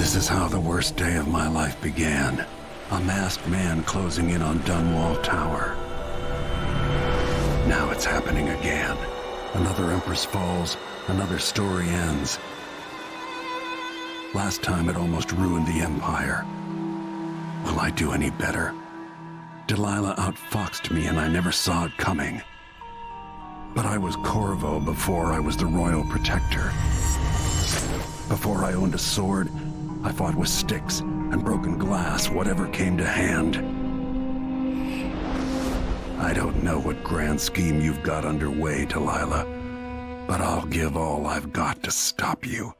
This is how the worst day of my life began. A masked man closing in on Dunwall Tower. Now it's happening again. Another Empress falls, another story ends. Last time it almost ruined the Empire. Will I do any better? Delilah outfoxed me and I never saw it coming. But I was Corvo before I was the Royal Protector. Before I owned a sword, I fought with sticks and broken glass, whatever came to hand. I don't know what grand scheme you've got underway, Delilah, but I'll give all I've got to stop you.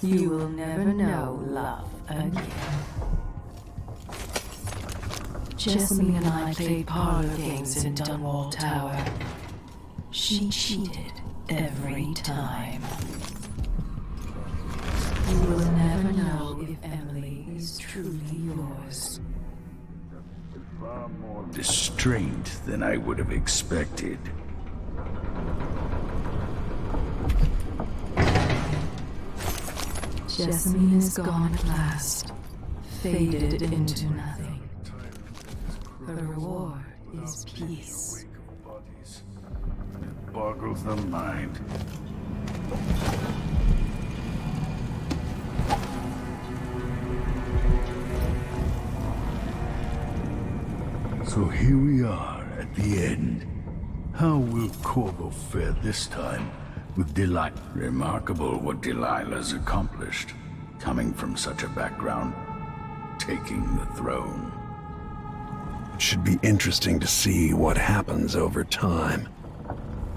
You will never know love again. Jessamine and I played parlor games in Dunwall Tower. She cheated every time. You will never know if Emily is truly yours. Far more restraint than I would have expected. Jessamine is gone at last, faded into nothing. Her reward is peace. It boggles the mind. So here we are at the end. How will Corvo fare this time? With Delilah. Remarkable what Delilah's accomplished. Coming from such a background, taking the throne. It should be interesting to see what happens over time.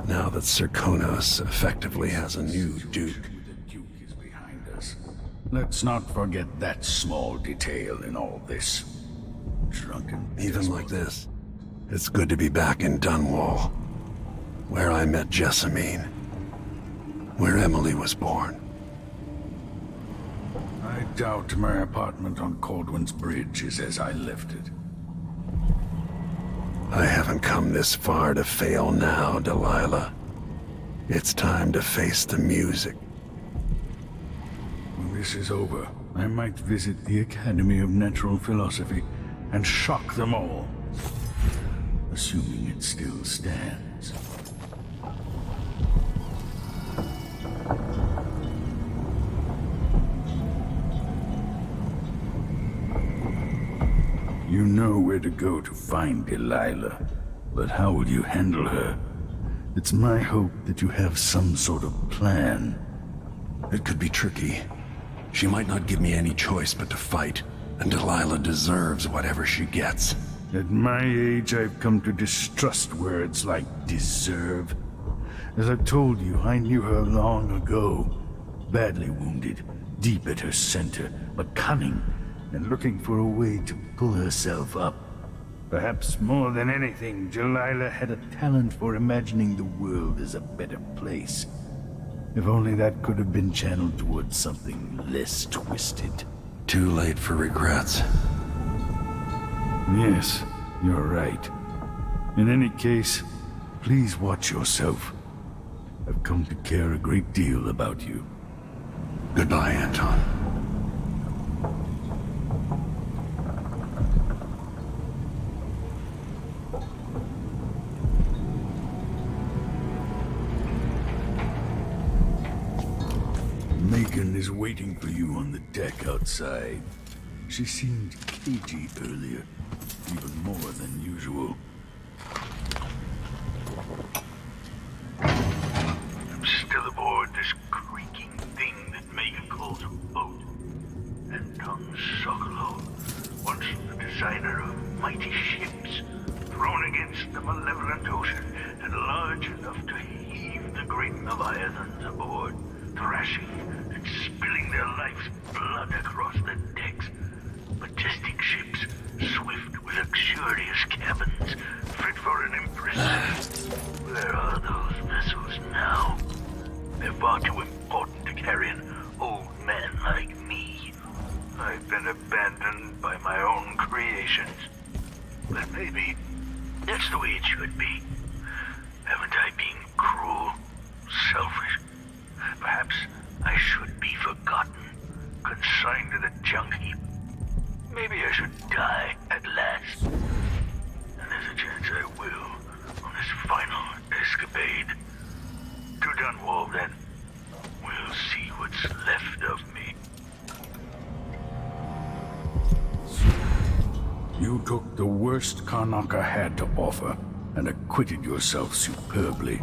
Now that Serkonos effectively has a new duke. The duke is behind us. Let's not forget that small detail in all this. Drunken. Even like this, it's good to be back in Dunwall, where I met Jessamine. Where Emily was born. I doubt my apartment on Caldwin's Bridge is as I left it. I haven't come this far to fail now, Delilah. It's time to face the music. When this is over, I might visit the Academy of Natural Philosophy and shock them all. Assuming it still stands. You know where to go to find Delilah, but how will you handle her? It's my hope that you have some sort of plan. It could be tricky. She might not give me any choice but to fight, and Delilah deserves whatever she gets. At my age, I've come to distrust words like deserve. As I've told you, I knew her long ago. Badly wounded, deep at her center, but cunning, and looking for a way to pull herself up. Perhaps more than anything, Delilah had a talent for imagining the world as a better place. If only that could have been channeled towards something less twisted. Too late for regrets. Yes, you're right. In any case, please watch yourself. I've come to care a great deal about you. Goodbye, Anton. Megan is waiting for you on the deck outside. She seemed cagey earlier, even more than usual. I'm still aboard this creaking thing that Megan calls a boat. Anton Sokolov, once the designer of mighty ships, thrown against the malevolent ocean and large enough to heave the great Leviathans aboard, thrashing and spilling their life's blood across the decks. Majestic ships, swift with luxurious cabins, far too important to carry an old man like me. I've been abandoned by my own creations. But maybe that's the way it should be. Haven't I been cruel, selfish? Perhaps I should be forgotten, consigned to the junk heap. Maybe I should die at last. And there's a chance I will on this final escapade. To Dunwall, then. We'll see what's left of me. You took the worst Karnaca had to offer and acquitted yourself superbly.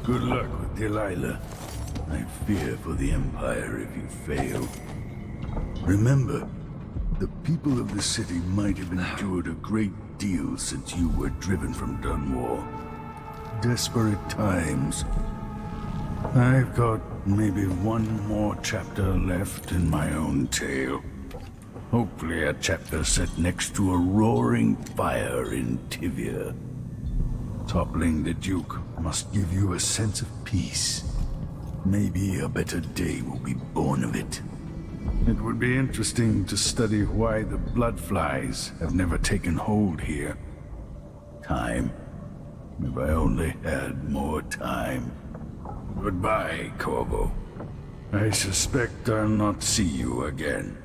Good luck with Delilah. I fear for the Empire if you fail. Remember, the people of the city might have endured a great deal since you were driven from Dunwall. Desperate times. I've got maybe one more chapter left in my own tale. Hopefully a chapter set next to a roaring fire in Tivia. Toppling the Duke must give you a sense of peace. Maybe a better day will be born of it. It would be interesting to study why the bloodflies have never taken hold here. Time. If I only had more time. Goodbye, Corvo. I suspect I'll not see you again.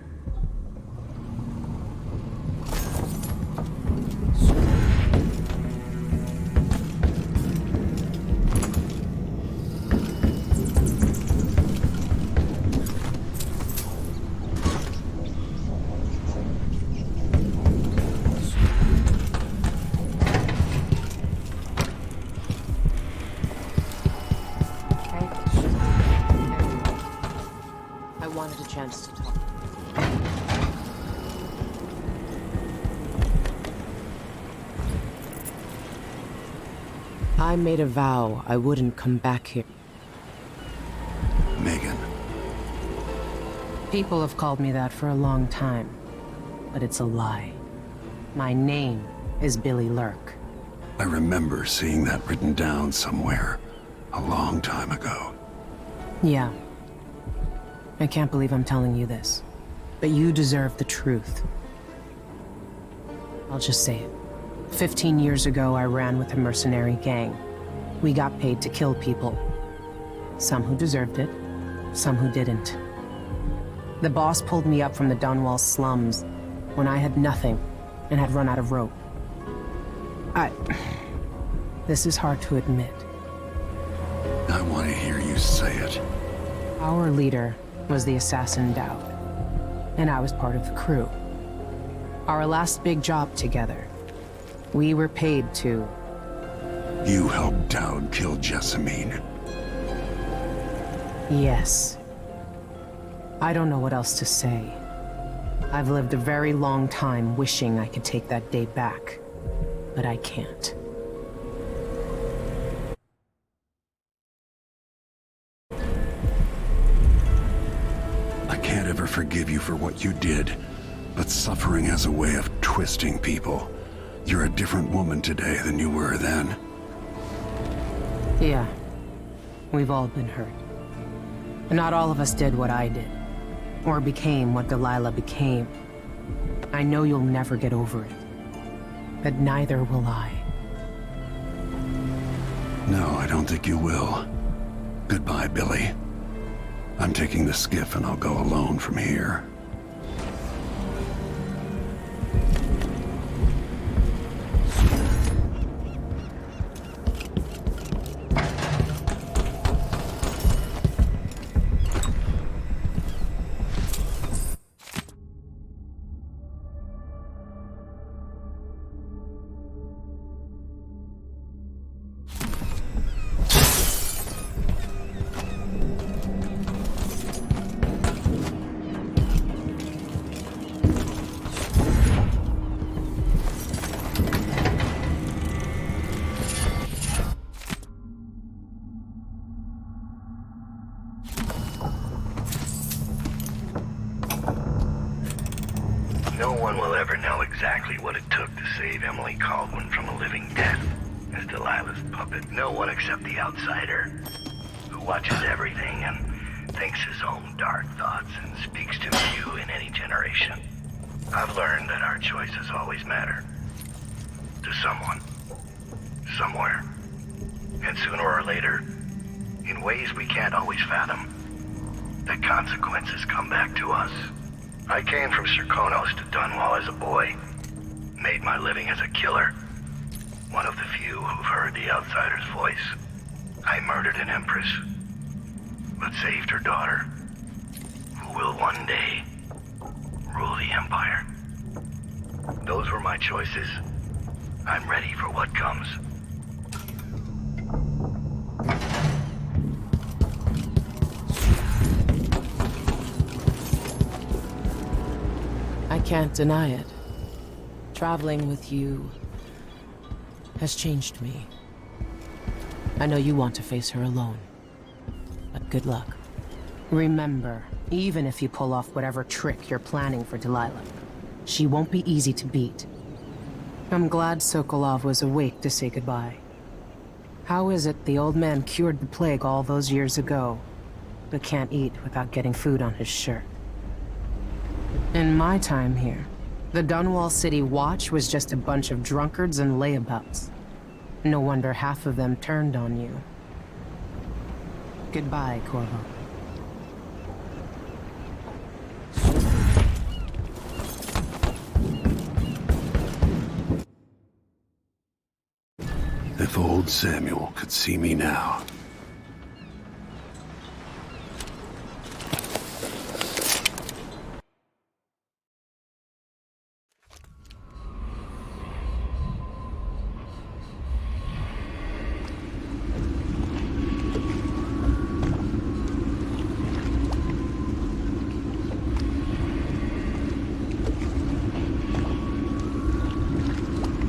To talk. I made a vow I wouldn't come back here. Megan. People have called me that for a long time, but it's a lie. My name is Billy Lurk. I remember seeing that written down somewhere a long time ago. Yeah. I can't believe I'm telling you this, but you deserve the truth. I'll just say it. 15 years ago, I ran with a mercenary gang. We got paid to kill people. Some who deserved it, some who didn't. The boss pulled me up from the Dunwall slums when I had nothing and had run out of rope. This is hard to admit. I want to hear you say it. Our leader was the assassin Dowd, and I was part of the crew. Our last big job together, we were paid to... You helped Dowd kill Jessamine. Yes. I don't know what else to say. I've lived a very long time wishing I could take that day back, but I can't. I can't ever forgive you for what you did, but suffering has a way of twisting people. You're a different woman today than you were then. Yeah. We've all been hurt. But not all of us did what I did, or became what Delilah became. I know you'll never get over it, but neither will I. No, I don't think you will. Goodbye, Billy. I'm taking the skiff and I'll go alone from here. No one will ever know exactly what it took to save Emily Caldwin from a living death as Delilah's puppet. No one except the outsider. watches everything and thinks his own dark thoughts and speaks to few in any generation. I've learned that our choices always matter. To someone. Somewhere. And sooner or later, in ways we can't always fathom, the consequences come back to us. I came from Serkonos to Dunwall as a boy. Made my living as a killer. One of the few who've heard the outsider's voice. I murdered an empress, but saved her daughter, who will one day rule the Empire. Those were my choices. I'm ready for what comes. I can't deny it. Traveling with you has changed me. I know you want to face her alone, but good luck. Remember, even if you pull off whatever trick you're planning for Delilah, she won't be easy to beat. I'm glad Sokolov was awake to say goodbye. How is it the old man cured the plague all those years ago, but can't eat without getting food on his shirt? In my time here, the Dunwall City Watch was just a bunch of drunkards and layabouts. No wonder half of them turned on you. Goodbye, Corvo. If old Samuel could see me now.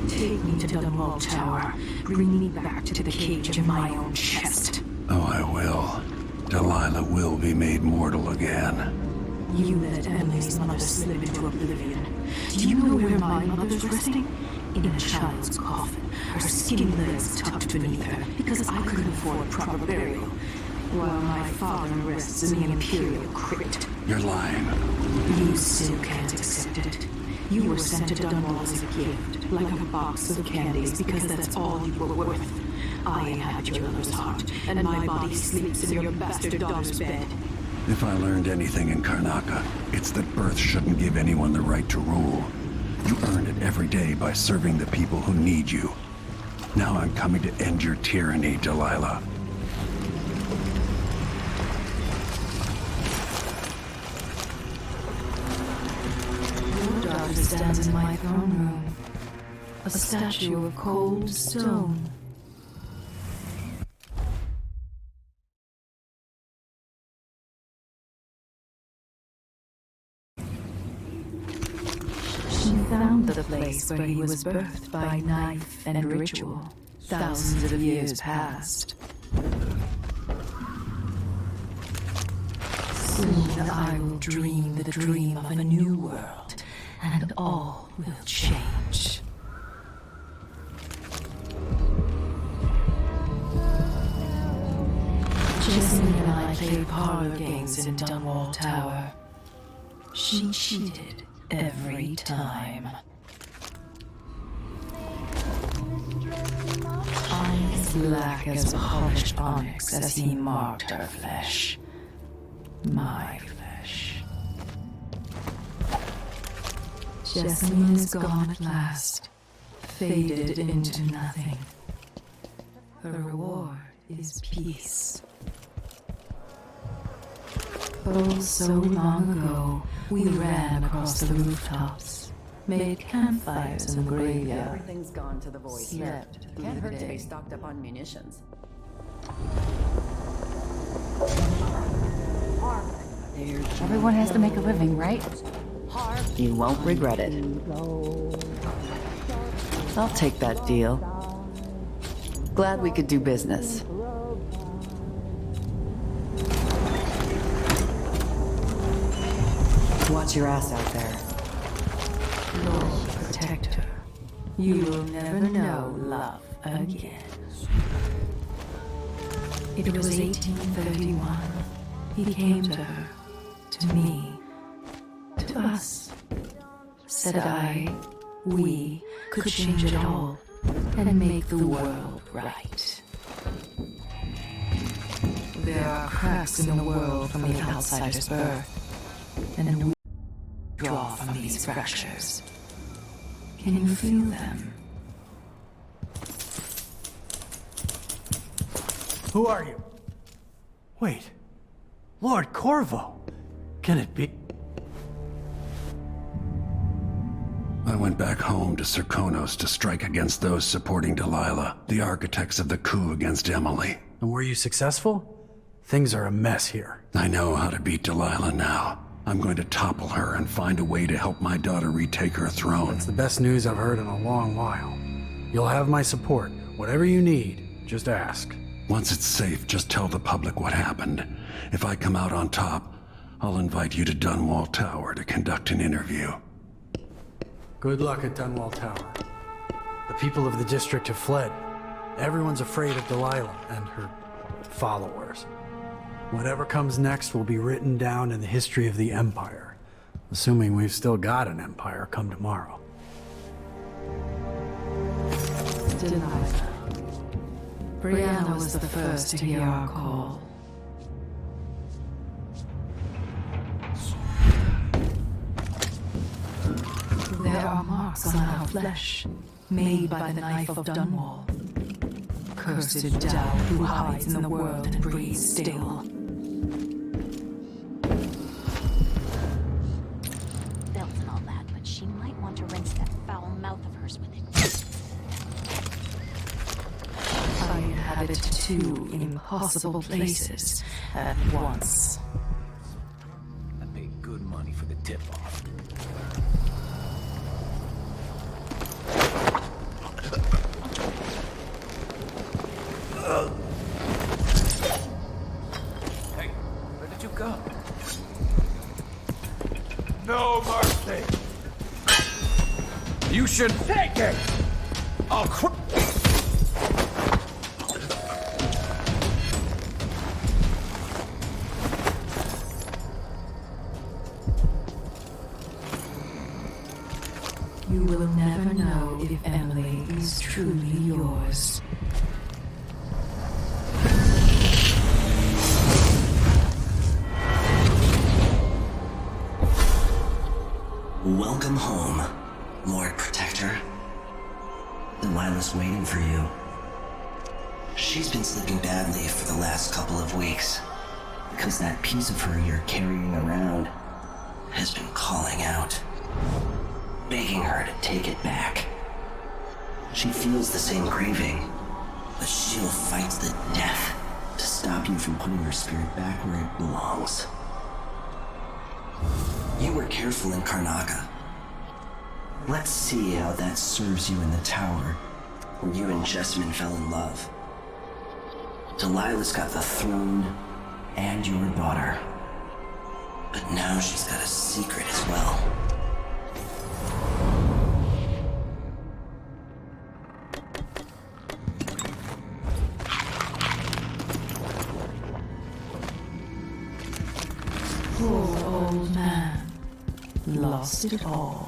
Take me to the Dunwall Tower. Bring me back to the cage of my own chest. Oh, I will. Delilah will be made mortal again. You let Emily's mother slip into oblivion. Do you know where my mother's resting? In a child's coffin, her skinny legs tucked beneath her, because I couldn't afford proper burial, while my father rests in the Imperial crypt. You're lying. You still can't accept it. You were sent to Dunwall as a gift, like a box of candies, because that's all you were worth. I inhabit your lover's heart, and my body sleeps in your bastard daughter's bed. If I learned anything in Karnaca, it's that birth shouldn't give anyone the right to rule. You earn it every day by serving the people who need you. Now I'm coming to end your tyranny, Delilah. Your daughter stands in my throne room, a statue of cold stone. She found the place where he was birthed by knife and ritual, thousands of years past. Soon I will dream the dream of a new world, and all will change. Jessamine and I played parlor games in Dunwall Tower. She cheated every time. Eyes black as polished onyx as he marked her flesh. My flesh. Jessamine is gone at last, faded into nothing. Her reward is peace. Oh, so long ago, we ran across the rooftops, made campfires in the graveyard. Everything's gone to the void. Slept through Can't the hurt to day. be stocked up on munitions. Everyone has to make a living, right? You won't regret it. I'll take that deal. Glad we could do business. Watch your ass out there. Lord Protector, you will never know love again. It was 1831. He came to her, to me, to us. Said we could change it all and make the world right. There are cracks in the world from the outsider's birth, and we draw from these fractures. Can you feel them? Who are you? Wait. Lord Corvo. Can it be? I went back home to Serkonos to strike against those supporting Delilah, the architects of the coup against Emily. And were you successful? Things are a mess here. I know how to beat Delilah now. I'm going to topple her and find a way to help my daughter retake her throne. That's the best news I've heard in a long while. You'll have my support. Whatever you need, just ask. Once it's safe, just tell the public what happened. If I come out on top, I'll invite you to Dunwall Tower to conduct an interview. Good luck at Dunwall Tower. The people of the district have fled. Everyone's afraid of Delilah and her followers. Whatever comes next will be written down in the history of the Empire. Assuming we've still got an Empire come tomorrow. Delilah. Brianna was the first to hear our call. There are marks on our flesh, made by the knife of Dunwall. Cursed Dow who hides in the world and breathes still. Built and all that, but she might want to rinse that foul mouth of hers with it. I inhabit two impossible places at once. I paid good money for the tip-off. Hey, where did you go? No mercy! You should take it! I'll You will never know if Emily is truly yours. Welcome home, Lord Protector. Delilah's waiting for you. She's been sleeping badly for the last couple of weeks, because that piece of her you're carrying around has been calling out, begging her to take it back. She feels the same craving, but she'll fight the death to stop you from putting your spirit back where it belongs. You were careful in Karnaga. Let's see how that serves you in the tower, where you and Jessamine fell in love. Delilah's got the throne and your daughter, but now she's got a secret as well. Poor old man. Lost it all.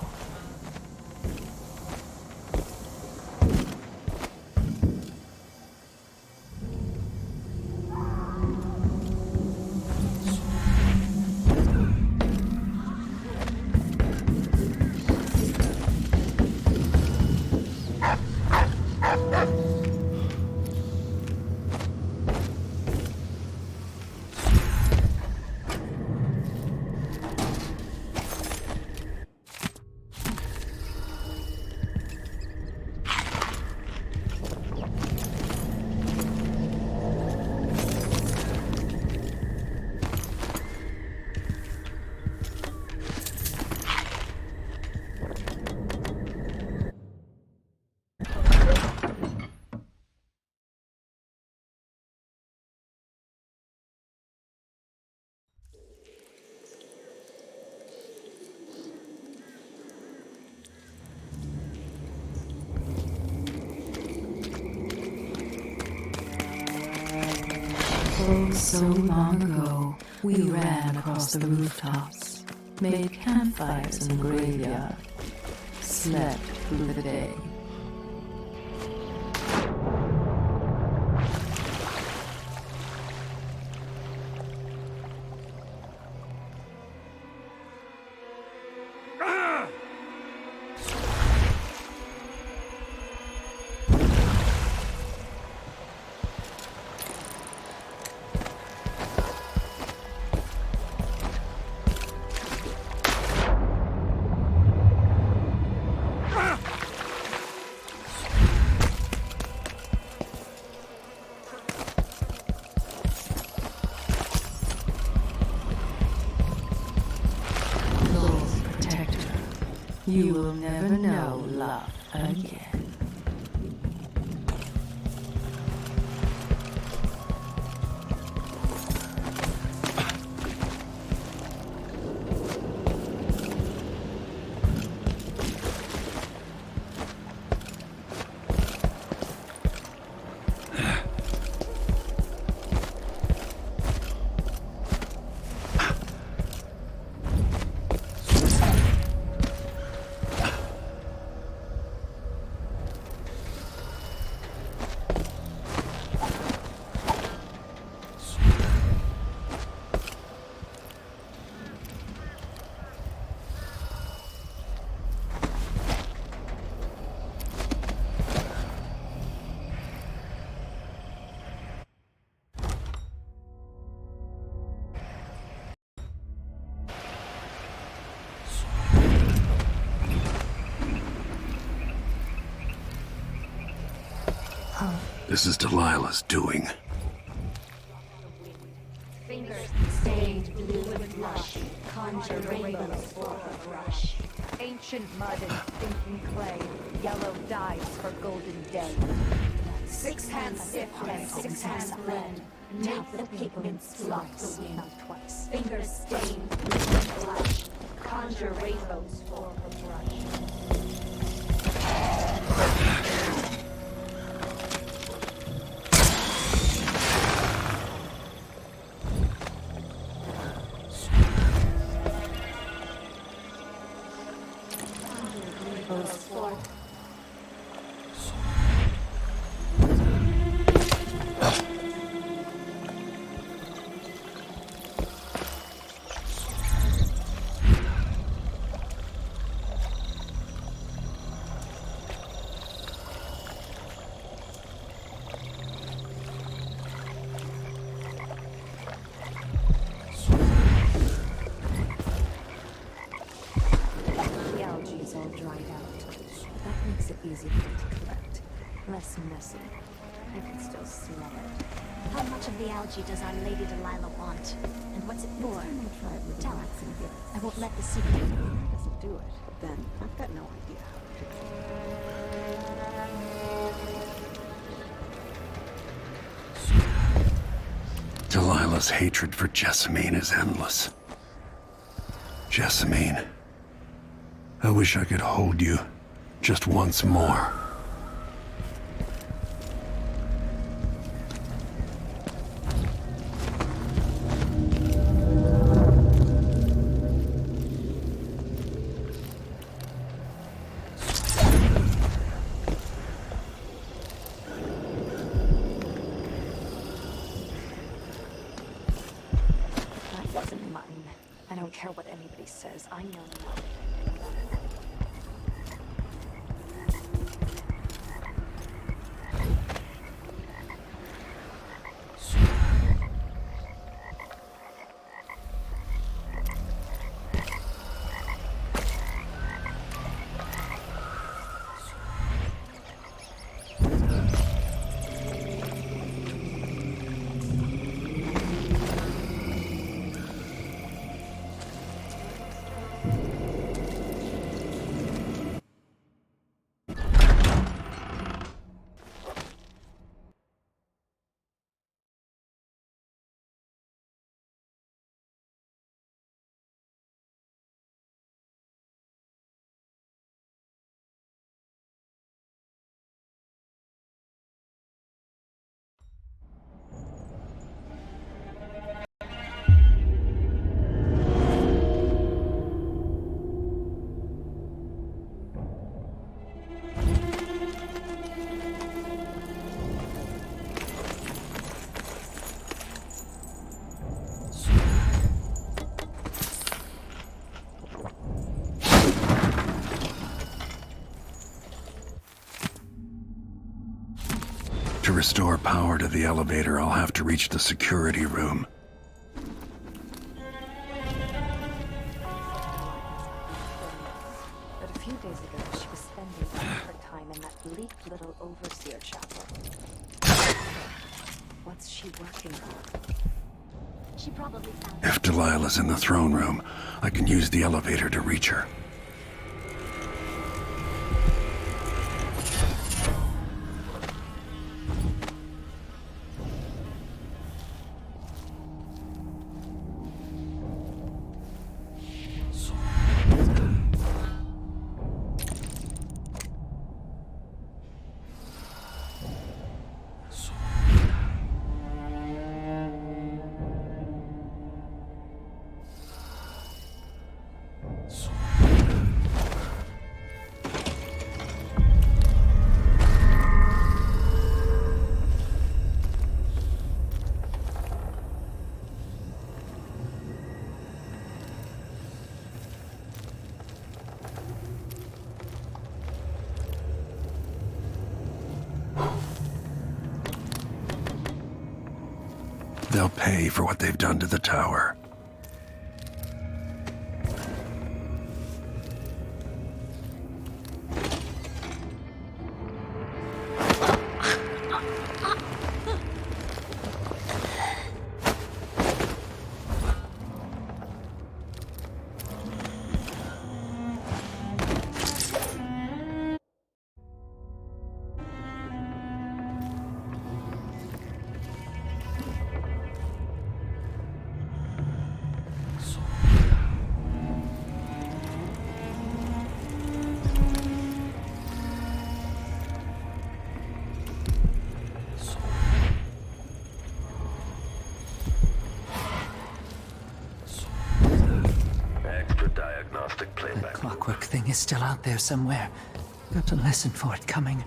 Oh, so long ago, we ran across the rooftops, made campfires in the graveyard, slept through the day. You will never know love again. This is Delilah's doing. Fingers stained blue and blush, conjure rainbows for a brush. Ancient mud and stinking clay, yellow dyes for golden day. 6 hands sift and 6 hands blend, make the pigments flock the wind twice. Fingers stained blue and blush, conjure rainbows for a brush. Less messy. I can still smell it. How much of the algae does our Lady Delilah want? And what's it for? Tell us. I won't let the secret. If it doesn't do it, then I've got no idea how to. Delilah's hatred for Jessamine is endless. Jessamine, I wish I could hold you just once more. I know. To restore power to the elevator, I'll have to reach the security room. But a few days ago, she was spending all her time in that bleak little overseer chapel. What's she working on? She probably found... If Delilah's in the throne room, I can use the elevator to reach her. They'll pay for what they've done to the tower. That clockwork thing is still out there somewhere. Got to listen for it coming.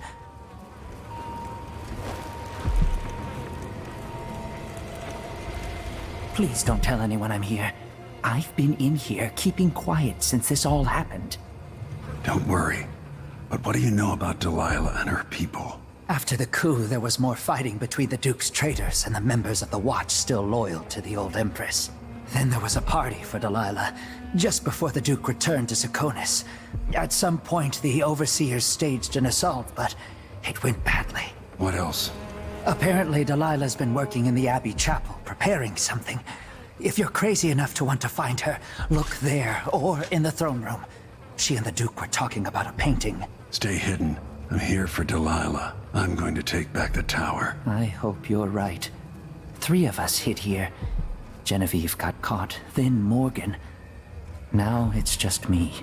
Please don't tell anyone I'm here. I've been in here keeping quiet since this all happened. Don't worry. But what do you know about Delilah and her people? After the coup, there was more fighting between the Duke's traitors and the members of the Watch still loyal to the old Empress. Then there was a party for Delilah, just before the Duke returned to Serkonis. At some point, the Overseers staged an assault, but it went badly. What else? Apparently, Delilah's been working in the Abbey Chapel, preparing something. If you're crazy enough to want to find her, look there, or in the throne room. She and the Duke were talking about a painting. Stay hidden. I'm here for Delilah. I'm going to take back the tower. I hope you're right. 3 of us hid here. Genevieve got caught, then Morgan. Now it's just me.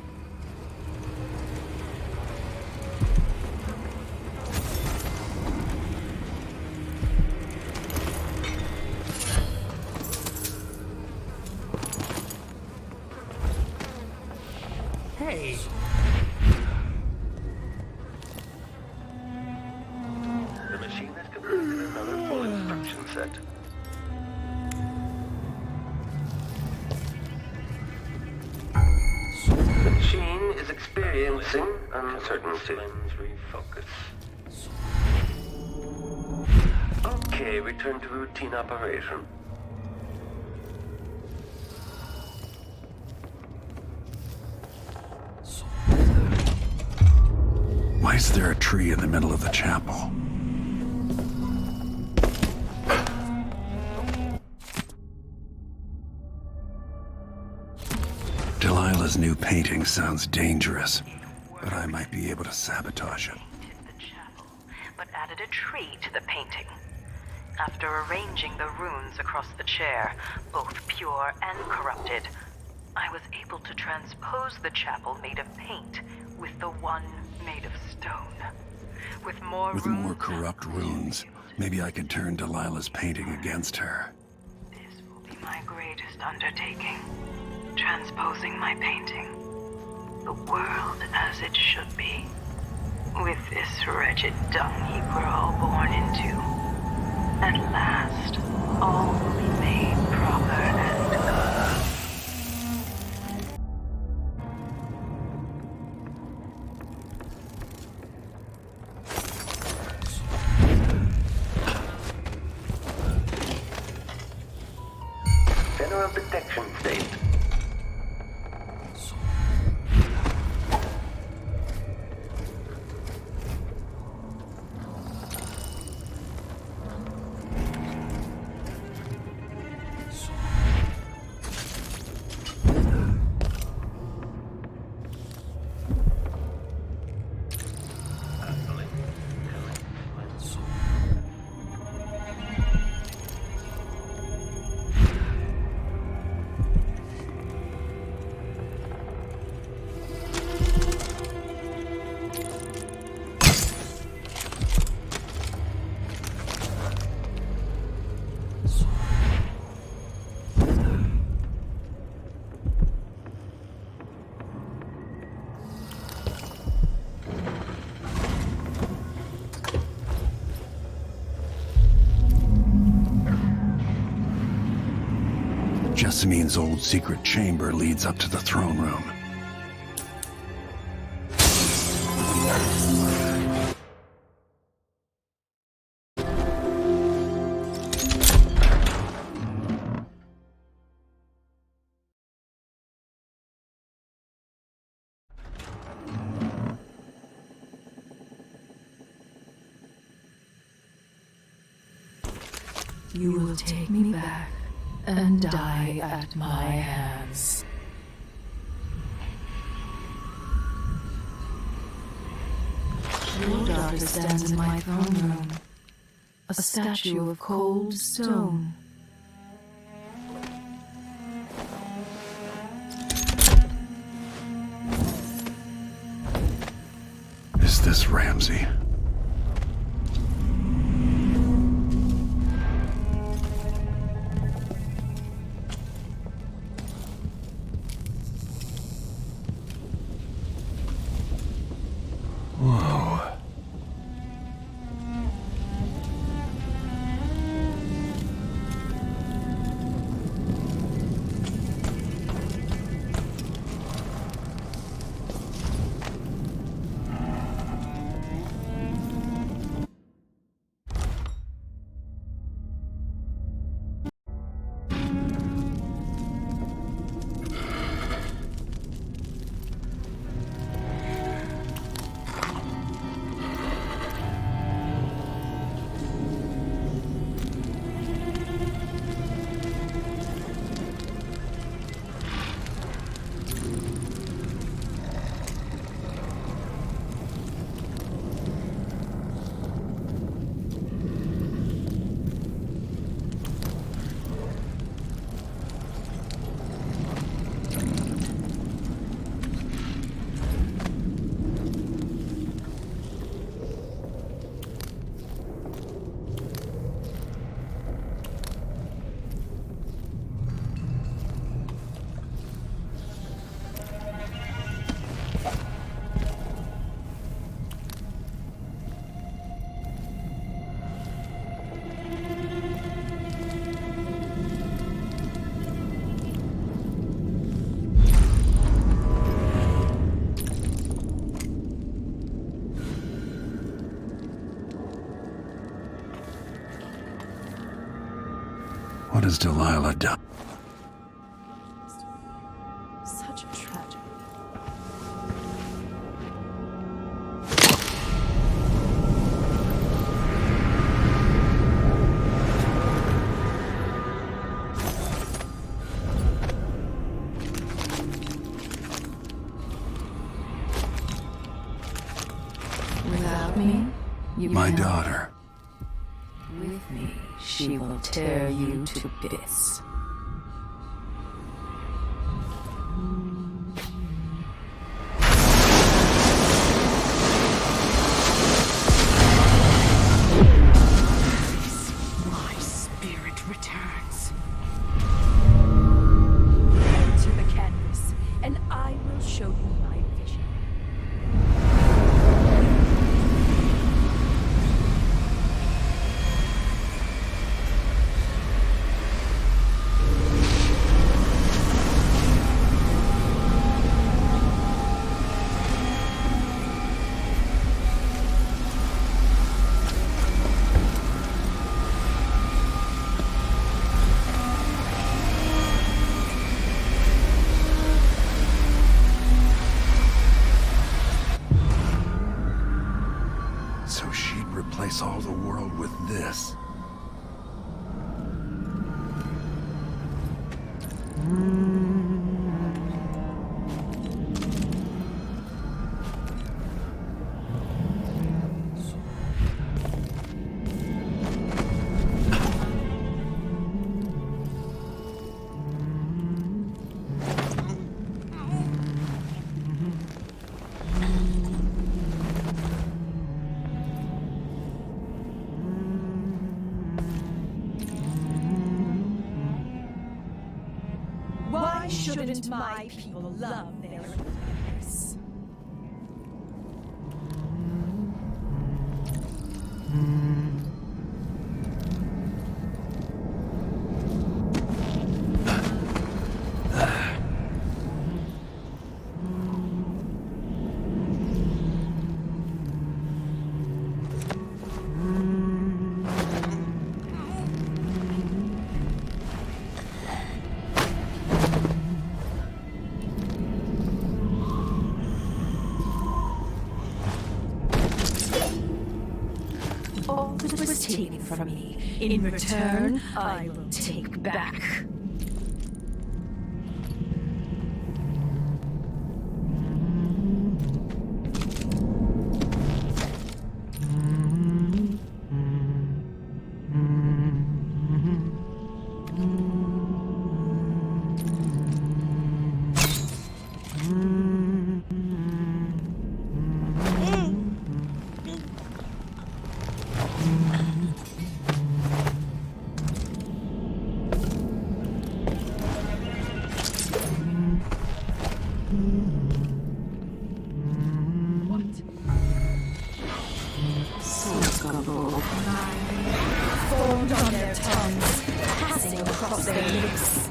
Hey! The machine has completed another full instruction set. The machine is experiencing uncertainty. Refocus. Okay, return to routine operation. Why is there a tree in the middle of the chapel? Delilah's new painting sounds dangerous, but I might be able to sabotage it. The chapel, but added a tree to the painting. After arranging the runes across the chair, both pure and corrupted, I was able to transpose the chapel made of paint with the one made of stone. With more corrupt runes, maybe I could turn Delilah's painting against her. This will be my greatest undertaking. Transposing my painting. The world as it should be. With this wretched dung heap we're all born into. At last, all will be made proper and good. This means old secret chamber leads up to the throne room. You will take me back and die at my hands. Your daughter stands in my throne room, a statue of cold stone. Is this Ramsay? Whoa. What has Delilah done? Such a tragedy. Without me, you My cannot. daughter. With me, she will tear you to bits. My spirit returns. To the canvas, and I will show you my vision. So she'd replace all the world with this. Why shouldn't my people love their place? was taken from me. In return, I will take back. Formed on their tongues, passing across their lips.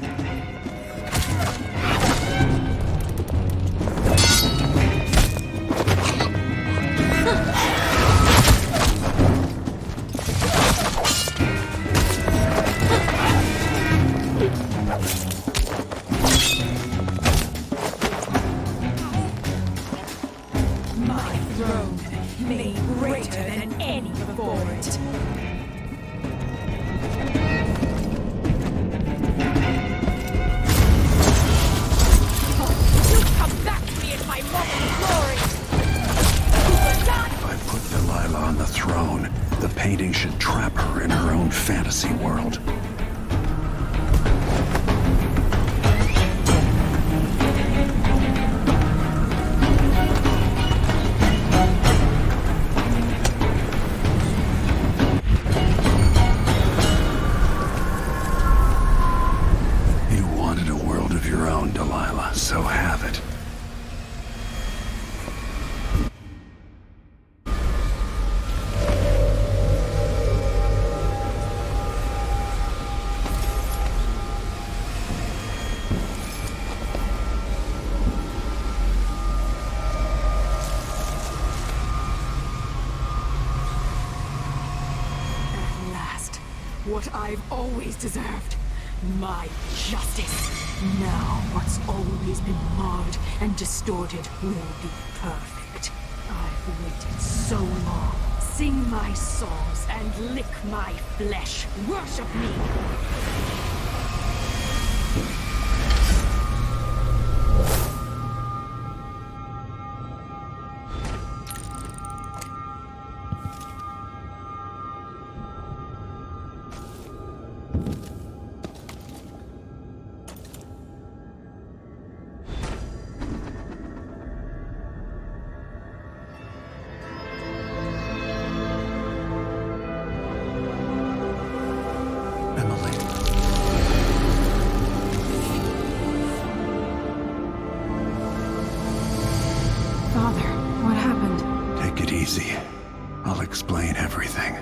My throne, made greater than any before it. Delilah on the throne. The painting should trap her in her own fantasy world. You wanted a world of your own, Delilah, so have it. What I've always deserved. My justice. Now what's always been marred and distorted will be perfect. I've waited so long. Sing my songs and lick my flesh. Worship me. Easy. I'll explain everything.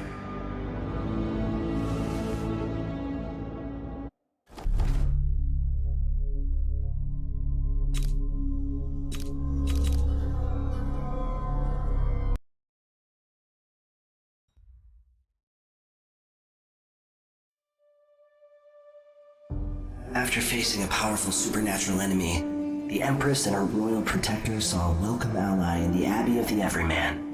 After facing a powerful supernatural enemy, the Empress and her royal protector saw a welcome ally in the Abbey of the Everyman.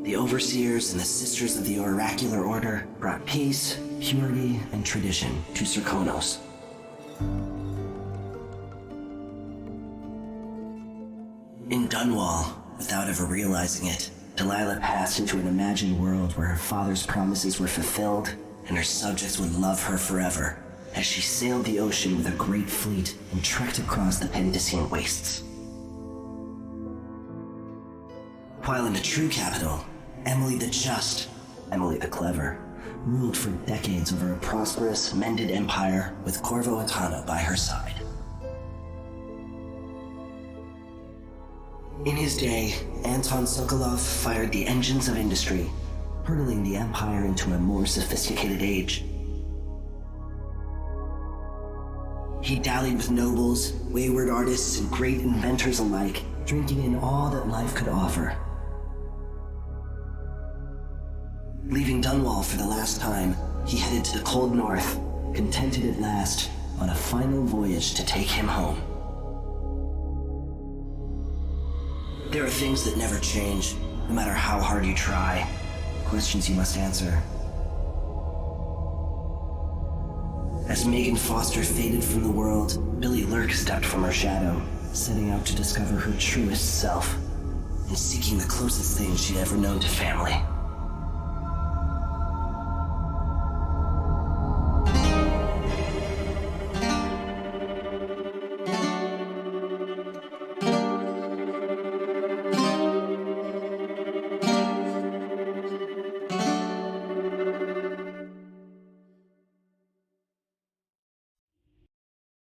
The Overseers and the Sisters of the Oracular Order brought peace, purity, and tradition to Serkonos. In Dunwall, without ever realizing it, Delilah passed into an imagined world where her father's promises were fulfilled and her subjects would love her forever as she sailed the ocean with a great fleet and trekked across the Pendician wastes. While in the true capital, Emily the Just, Emily the Clever, ruled for decades over a prosperous, mended empire with Corvo Atana by her side. In his day, Anton Sokolov fired the engines of industry, hurtling the empire into a more sophisticated age. He dallied with nobles, wayward artists, and great inventors alike, drinking in all that life could offer. Leaving Dunwall for the last time, he headed to the cold north, contented at last on a final voyage to take him home. There are things that never change, No matter how hard you try, questions you must answer. As Megan Foster faded from the world, Billy Lurk stepped from her shadow, setting out to discover her truest self, and seeking the closest thing she'd ever known to family.